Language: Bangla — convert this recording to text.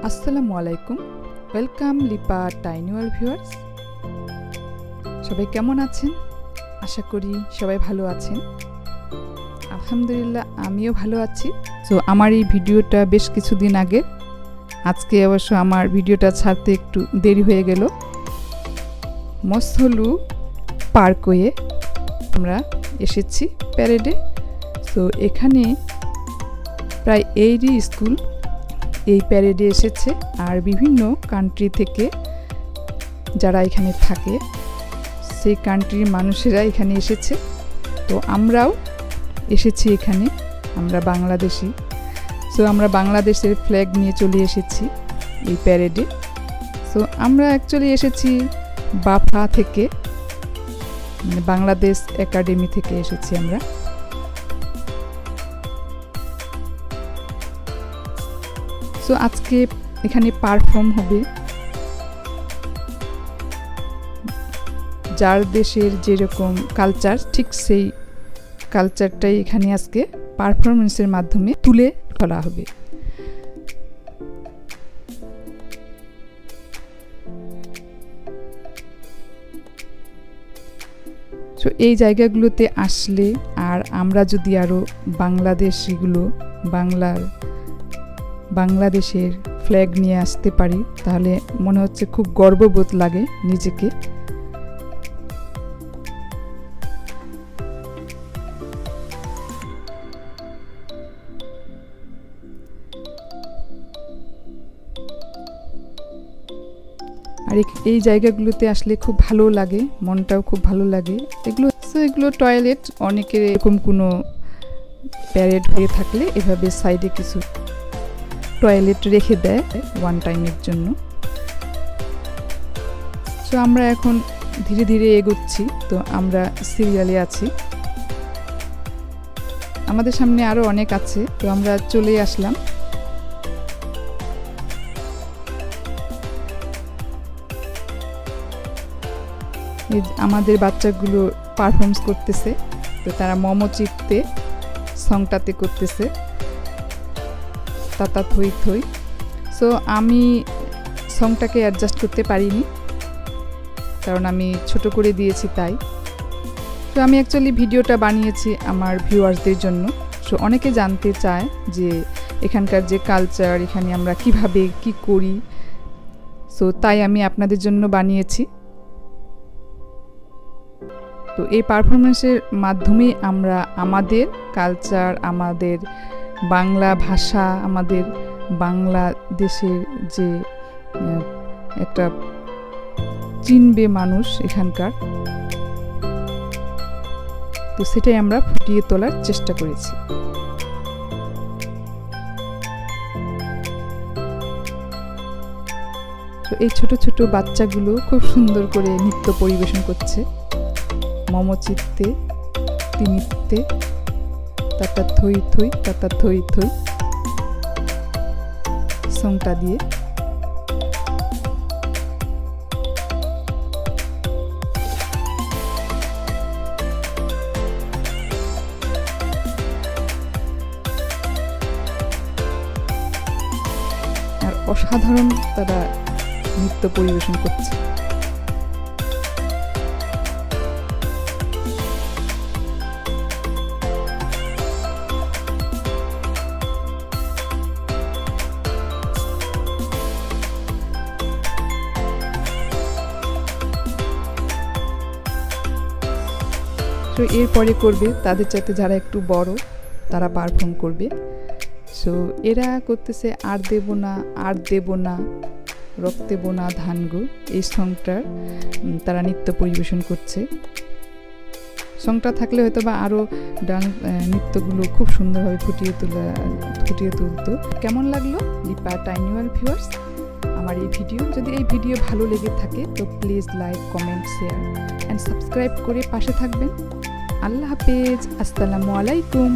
আসসালামু আলাইকুম, welcome Lipa tiny world viewers. সবাই কেমন আছেন? আশা করি সবাই ভালো আছেন। আলহামদুলিল্লাহ আমিও ভালো আছি। তো আমার এই ভিডিওটা বেশ কিছুদিন আগে, আজকে অবশ্য আমার ভিডিওটা ছাড়তে একটু দেরি হয়ে গেল। মসহলু পার্কওয়ে আমরা এসেছি প্যারেডে। তো এখানে প্রায় 80 স্কুল এই প্যারেডে এসেছে, আর বিভিন্ন কান্ট্রি থেকে যারা এখানে থাকে সেই কান্ট্রির মানুষেরা এখানে এসেছে। তো আমরাও এসেছি এখানে, আমরা বাংলাদেশি। সো আমরা বাংলাদেশের ফ্ল্যাগ নিয়ে চলে এসেছি এই প্যারেডে। সো আমরা অ্যাকচুয়ালি এসেছি বাফা থেকে, মানে বাংলাদেশ একাডেমি থেকে এসেছি আমরা। সো আজকে এখানে পারফর্ম হবে, যার দেশের যেরকম কালচার ঠিক সেই কালচারটাই এখানে আজকে পারফরমেন্সের মাধ্যমে তুলে ধরা হবে। তো এই জায়গাগুলোতে আসলে, আর আমরা যদি আরও বাংলাদেশের ফ্ল্যাগ নিয়ে আসতে পারি, তাহলে মনে হচ্ছে খুব গর্ববোধ লাগে নিজেকে। আর এই জায়গাগুলোতে আসলে খুব ভালো লাগে, মনটাও খুব ভালো লাগে। এগুলো টয়লেট, অনেকের এরকম কোনো প্যারেড হয়ে থাকলে এভাবে সাইডে কিছু টয়লেট রেখে দেয় ওয়ান টাইমের জন্য। সো আমরা এখন ধীরে ধীরে এগোচ্ছি। তো আমরা সিরিয়ালে আছি, আমাদের সামনে আরও অনেক আছে। তো আমরা চলে আসলাম। আমাদের বাচ্চাগুলো পারফর্মস করতেছে। তো তারা মমচিত্তে সংটাতে করতেছে তাতা থই থই। সো আমি সংটাকে অ্যাডজাস্ট করতে পারিনি, কারণ আমি ছোট করে দিয়েছি তাই। তো আমি অ্যাকচুয়ালি ভিডিওটা বানিয়েছি আমার ভিউয়ার্সদের জন্য। সো অনেকে জানতে চায় যে এখানকার যে কালচার, এখানে আমরা কিভাবে কি করি। সো তাই আমি আপনাদের জন্য বানিয়েছি। তো এই পারফরমেন্সের মাধ্যমে আমরা আমাদের কালচার, আমাদের বাংলা ভাষা, আমাদের বাংলাদেশের যে একটা চিনবে মানুষ এখানকার, তো সেটাই আমরা ফুটিয়ে তোলার চেষ্টা করেছি। তো এই ছোট ছোট বাচ্চাগুলো খুব সুন্দর করে নৃত্য পরিবেশন করছে, মমচিত্তে তিমিত্তে তাতা থই থই তাতা থই থই সংটা দিয়ে। আর অসাধারণ তারা নৃত্য পরিবেশন করছে। তো এরপরে করবে তাদের চাইতে যারা একটু বড়, তারা পারফর্ম করবে। সো এরা করতেছে আর দেব না, আর দেব না, রক্তে বোনা ধান গো, এই সংটার তারা নৃত্য পরিবেশন করছে। সংটা থাকলে হয়তো বা আরও নৃত্যগুলো খুব সুন্দরভাবে ফুটিয়ে তুলতো। কেমন লাগলো লিপা টাইনি ওয়ার্ল্ড ভিউয়ার্স আমার এই ভিডিও? যদি এই ভিডিও ভালো লেগে থাকে তো please like, comment, share and subscribe করে পাশে থাকবেন। আল্লাহ হাফেজ, আসসালামু আলাইকুম।